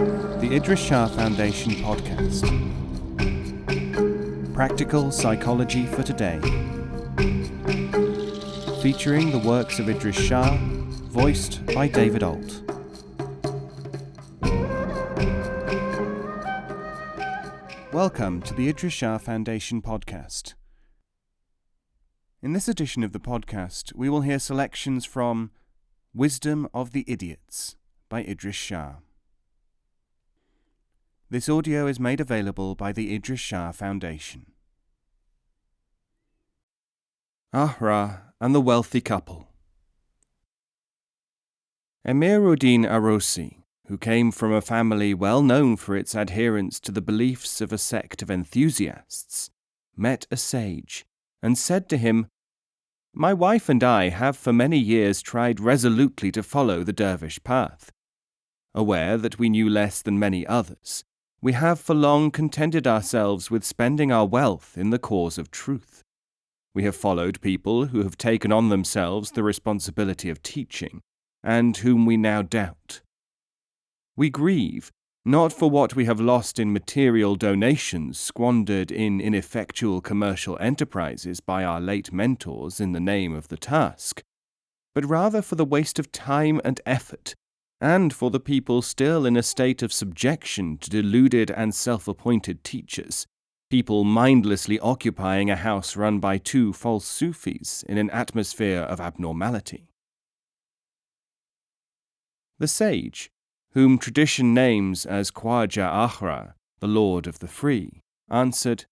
The Idries Shah Foundation podcast. Practical Psychology for Today. Featuring the works of Idries Shah, voiced by David Ault. Welcome to the Idries Shah Foundation podcast. In this edition of the podcast, we will hear selections from Wisdom of the Idiots by Idries Shah. This audio is made available by the Idries Shah Foundation. Ahra and the Wealthy Couple. Emiruddin Arosi, who came from a family well known for its adherence to the beliefs of a sect of enthusiasts, met a sage and said to him, "My wife and I have for many years tried resolutely to follow the Dervish path. Aware that we knew less than many others, we have for long contented ourselves with spending our wealth in the cause of truth. We have followed people who have taken on themselves the responsibility of teaching, and whom we now doubt. We grieve, not for what we have lost in material donations squandered in ineffectual commercial enterprises by our late mentors in the name of the task, but rather for the waste of time and effort, and for the people still in a state of subjection to deluded and self-appointed teachers, people mindlessly occupying a house run by two false Sufis in an atmosphere of abnormality." The sage, whom tradition names as Khwaja Ahra, the Lord of the Free, answered,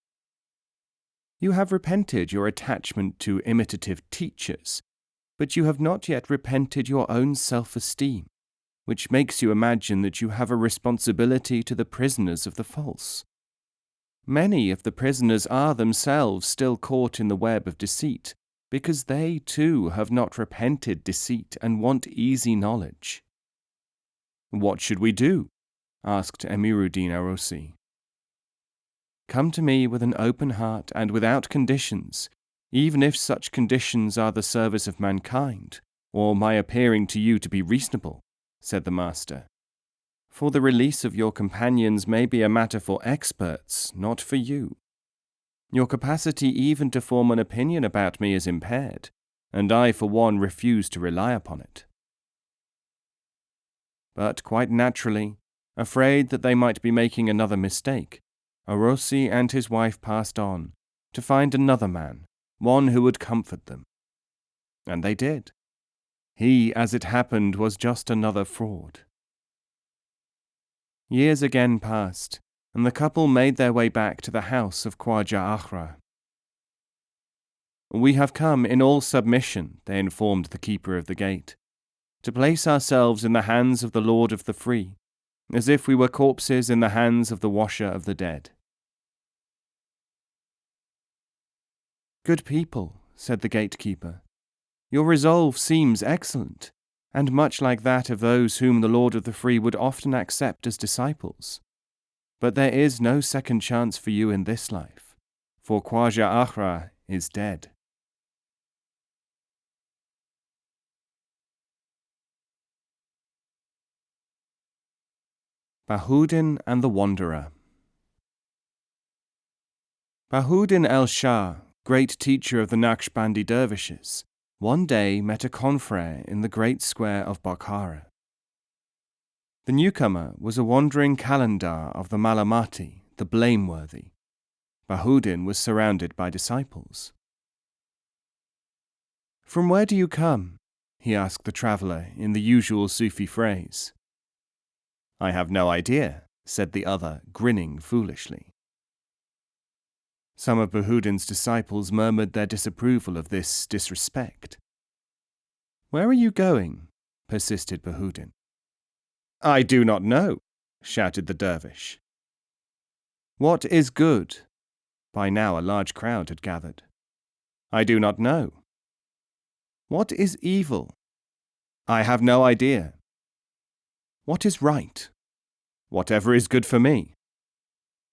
"You have repented your attachment to imitative teachers, but you have not yet repented your own self-esteem, which makes you imagine that you have a responsibility to the prisoners of the false. Many of the prisoners are themselves still caught in the web of deceit, because they too have not repented deceit and want easy knowledge." "What should we do?" asked Emiruddin Arosi. "Come to me with an open heart and without conditions, even if such conditions are the service of mankind, or my appearing to you to be reasonable," said the master. "For the release of your companions may be a matter for experts, not for you. Your capacity even to form an opinion about me is impaired, and I for one refuse to rely upon it." But quite naturally, afraid that they might be making another mistake, Arosi and his wife passed on, to find another man, one who would comfort them. And they did. He, as it happened, was just another fraud. Years again passed, and the couple made their way back to the house of Khwaja Ahra. "We have come in all submission," they informed the keeper of the gate, "to place ourselves in the hands of the Lord of the Free, as if we were corpses in the hands of the washer of the dead." "Good people," said the gatekeeper, "your resolve seems excellent, and much like that of those whom the Lord of the Free would often accept as disciples. But there is no second chance for you in this life, for Khwaja Ahra is dead." Bahauddin and the Wanderer. Bahauddin el-Shah, great teacher of the Naqshbandi dervishes, one day met a confrère in the great square of Bokhara. The newcomer was a wandering calendar of the Malamati, the blameworthy. Bahauddin was surrounded by disciples. "From where do you come?" he asked the traveller in the usual Sufi phrase. "I have no idea," said the other, grinning foolishly. Some of Bahauddin's disciples murmured their disapproval of this disrespect. "Where are you going?" persisted Bahauddin. "I do not know," shouted the dervish. "What is good?" By now a large crowd had gathered. "I do not know." "What is evil?" "I have no idea." "What is right?" "Whatever is good for me."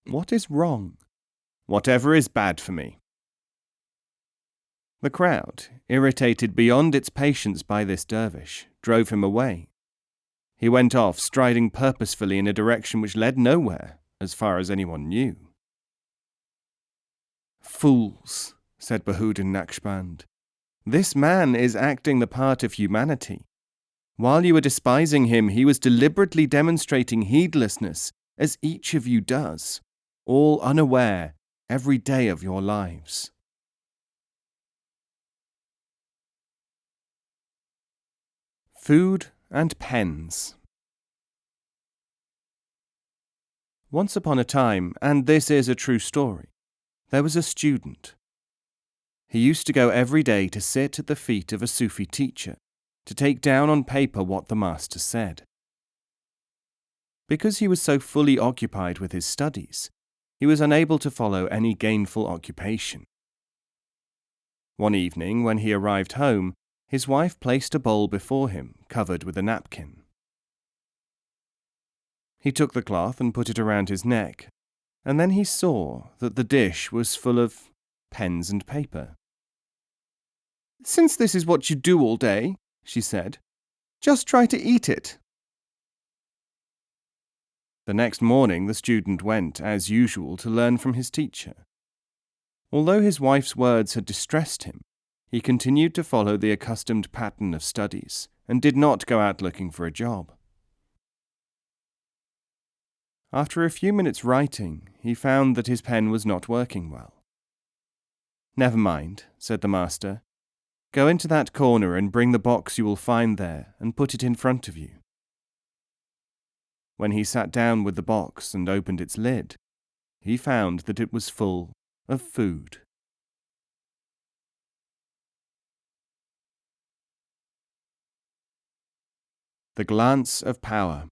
"What is wrong?" "Whatever is bad for me." The crowd, irritated beyond its patience by this dervish, drove him away. He went off, striding purposefully in a direction which led nowhere, as far as anyone knew. "Fools," said Bahuddin Naqshband. "This man is acting the part of humanity. While you were despising him, he was deliberately demonstrating heedlessness, as each of you does, all unaware, every day of your lives." Food and pens. Once upon a time, and this is a true story, there was a student. He used to go every day to sit at the feet of a Sufi teacher, to take down on paper what the master said. Because he was so fully occupied with his studies, he was unable to follow any gainful occupation. One evening, when he arrived home, his wife placed a bowl before him, covered with a napkin. He took the cloth and put it around his neck, and then he saw that the dish was full of pens and paper. "Since this is what you do all day," she said, "just try to eat it." The next morning the student went, as usual, to learn from his teacher. Although his wife's words had distressed him, he continued to follow the accustomed pattern of studies and did not go out looking for a job. After a few minutes writing, he found that his pen was not working well. "Never mind," said the master. "Go into that corner and bring the box you will find there and put it in front of you." When he sat down with the box and opened its lid, he found that it was full of food. The glance of power.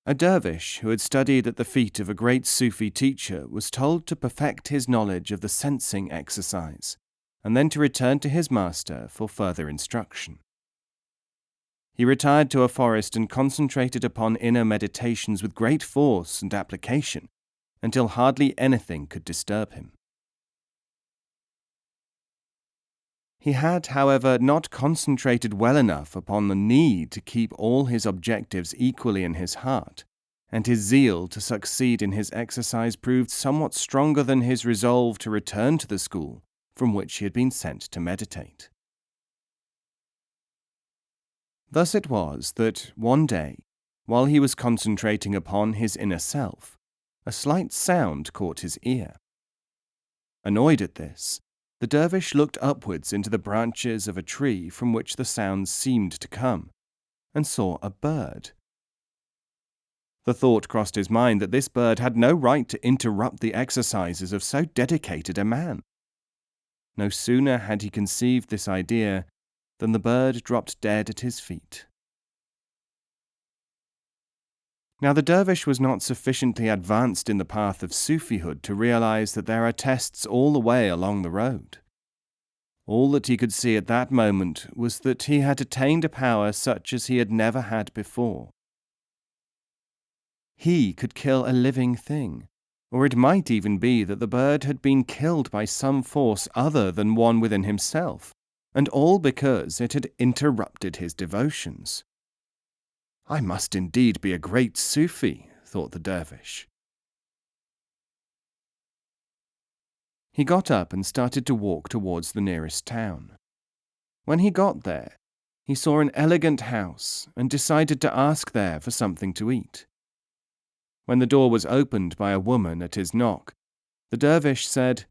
A dervish who had studied at the feet of a great Sufi teacher was told to perfect his knowledge of the sensing exercise, and then to return to his master for further instruction. He retired to a forest and concentrated upon inner meditations with great force and application, until hardly anything could disturb him. He had, however, not concentrated well enough upon the need to keep all his objectives equally in his heart, and his zeal to succeed in his exercise proved somewhat stronger than his resolve to return to the school from which he had been sent to meditate. Thus it was that, one day, while he was concentrating upon his inner self, a slight sound caught his ear. Annoyed at this, the dervish looked upwards into the branches of a tree from which the sounds seemed to come, and saw a bird. The thought crossed his mind that this bird had no right to interrupt the exercises of so dedicated a man. No sooner had he conceived this idea than the bird dropped dead at his feet. Now the dervish was not sufficiently advanced in the path of Sufihood to realize that there are tests all the way along the road. All that he could see at that moment was that he had attained a power such as he had never had before. He could kill a living thing, or it might even be that the bird had been killed by some force other than one within himself, and all because it had interrupted his devotions. "I must indeed be a great Sufi," thought the dervish. He got up and started to walk towards the nearest town. When he got there, he saw an elegant house and decided to ask there for something to eat. When the door was opened by a woman at his knock, the dervish said,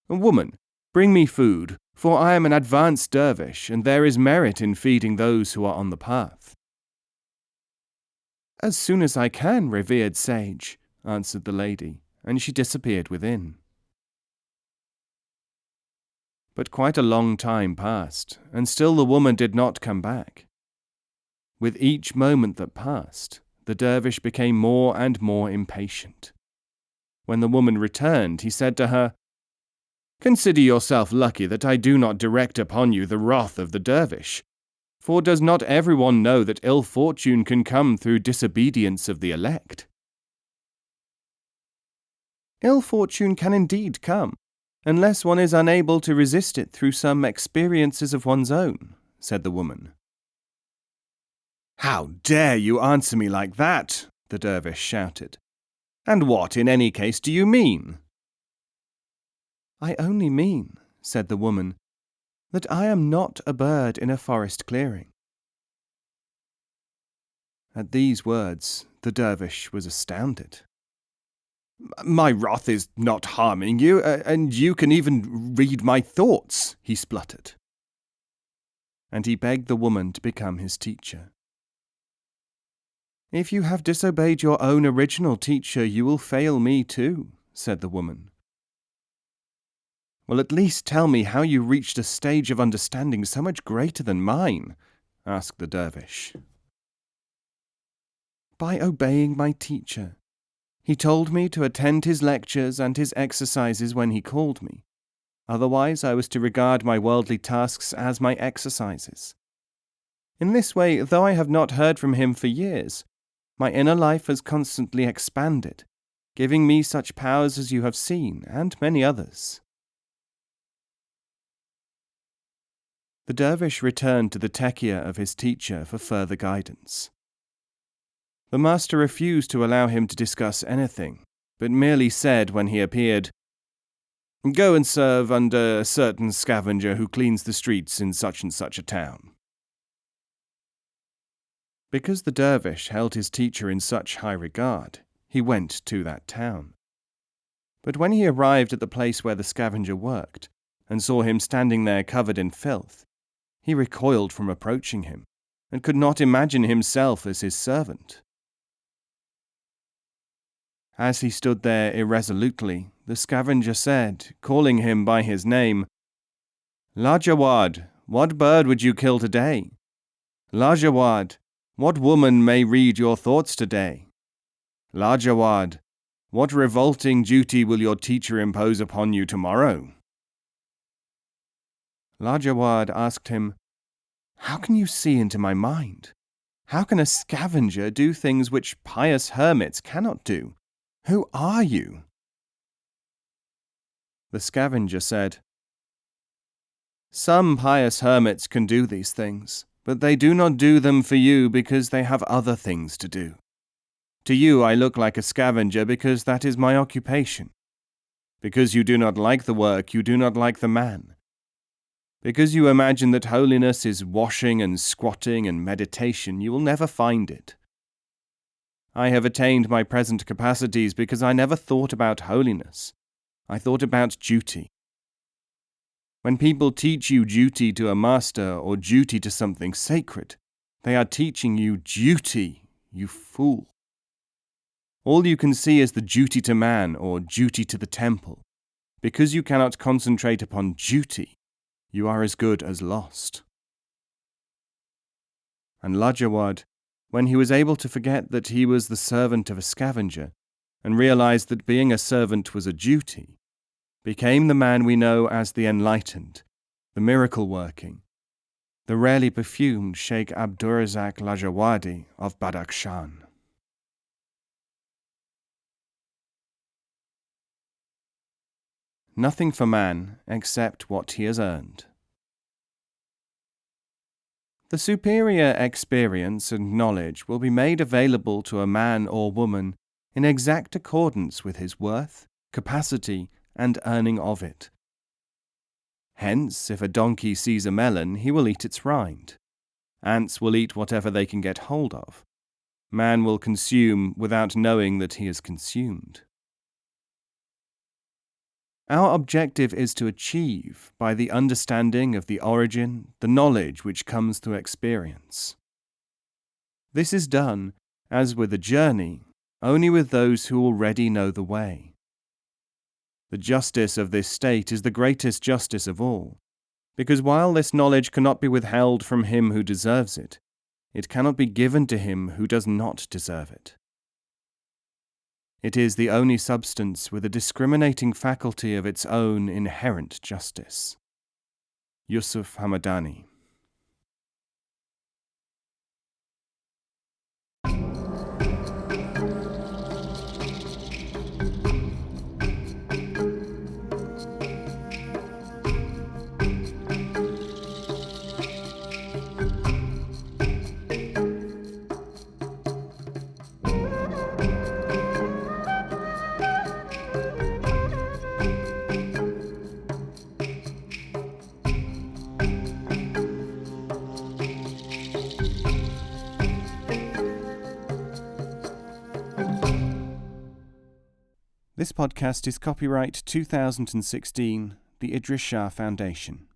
"Woman, bring me food, for I am an advanced dervish, and there is merit in feeding those who are on the path." "As soon as I can, revered sage," answered the lady, and she disappeared within. But quite a long time passed, and still the woman did not come back. With each moment that passed, the dervish became more and more impatient. When the woman returned, he said to her, "Consider yourself lucky that I do not direct upon you the wrath of the dervish. For does not everyone know that ill fortune can come through disobedience of the elect?" "Ill fortune can indeed come, unless one is unable to resist it through some experiences of one's own," said the woman. "How dare you answer me like that?" the dervish shouted. "And what, in any case, do you mean?" "I only mean," said the woman, "that I am not a bird in a forest clearing." At these words, the dervish was astounded. "My wrath is not harming you, and you can even read my thoughts," he spluttered. And he begged the woman to become his teacher. "If you have disobeyed your own original teacher, you will fail me too," said the woman. "Well, at least tell me how you reached a stage of understanding so much greater than mine," asked the dervish. "By obeying my teacher. He told me to attend his lectures and his exercises when he called me. Otherwise, I was to regard my worldly tasks as my exercises. In this way, though I have not heard from him for years, my inner life has constantly expanded, giving me such powers as you have seen, and many others." The dervish returned to the tekiah of his teacher for further guidance. The master refused to allow him to discuss anything, but merely said when he appeared, "Go and serve under a certain scavenger who cleans the streets in such and such a town." Because the dervish held his teacher in such high regard, he went to that town. But when he arrived at the place where the scavenger worked, and saw him standing there covered in filth, he recoiled from approaching him, and could not imagine himself as his servant. As he stood there irresolutely, the scavenger said, calling him by his name, "Lajawad, what bird would you kill today? Lajawad, what woman may read your thoughts today? Lajawad, what revolting duty will your teacher impose upon you tomorrow?" Lajawad asked him, "How can you see into my mind? How can a scavenger do things which pious hermits cannot do? Who are you?" The scavenger said, "Some pious hermits can do these things, but they do not do them for you because they have other things to do. To you I look like a scavenger because that is my occupation. Because you do not like the work, you do not like the man. Because you imagine that holiness is washing and squatting and meditation, you will never find it. I have attained my present capacities because I never thought about holiness. I thought about duty. When people teach you duty to a master or duty to something sacred, they are teaching you duty, you fool. All you can see is the duty to man or duty to the temple. Because you cannot concentrate upon duty, you are as good as lost." And Lajawad, when he was able to forget that he was the servant of a scavenger, and realized that being a servant was a duty, became the man we know as the enlightened, the miracle-working, the rarely perfumed Sheikh Abdurazak Lajawadi of Badakhshan. Nothing for man except what he has earned. The superior experience and knowledge will be made available to a man or woman in exact accordance with his worth, capacity, and earning of it. Hence, if a donkey sees a melon, he will eat its rind. Ants will eat whatever they can get hold of. Man will consume without knowing that he has consumed. Our objective is to achieve by the understanding of the origin, the knowledge which comes through experience. This is done, as with a journey, only with those who already know the way. The justice of this state is the greatest justice of all, because while this knowledge cannot be withheld from him who deserves it, it cannot be given to him who does not deserve it. It is the only substance with a discriminating faculty of its own inherent justice. Yusuf Hamadani. This podcast is copyright 2016, the Idries Shah Foundation.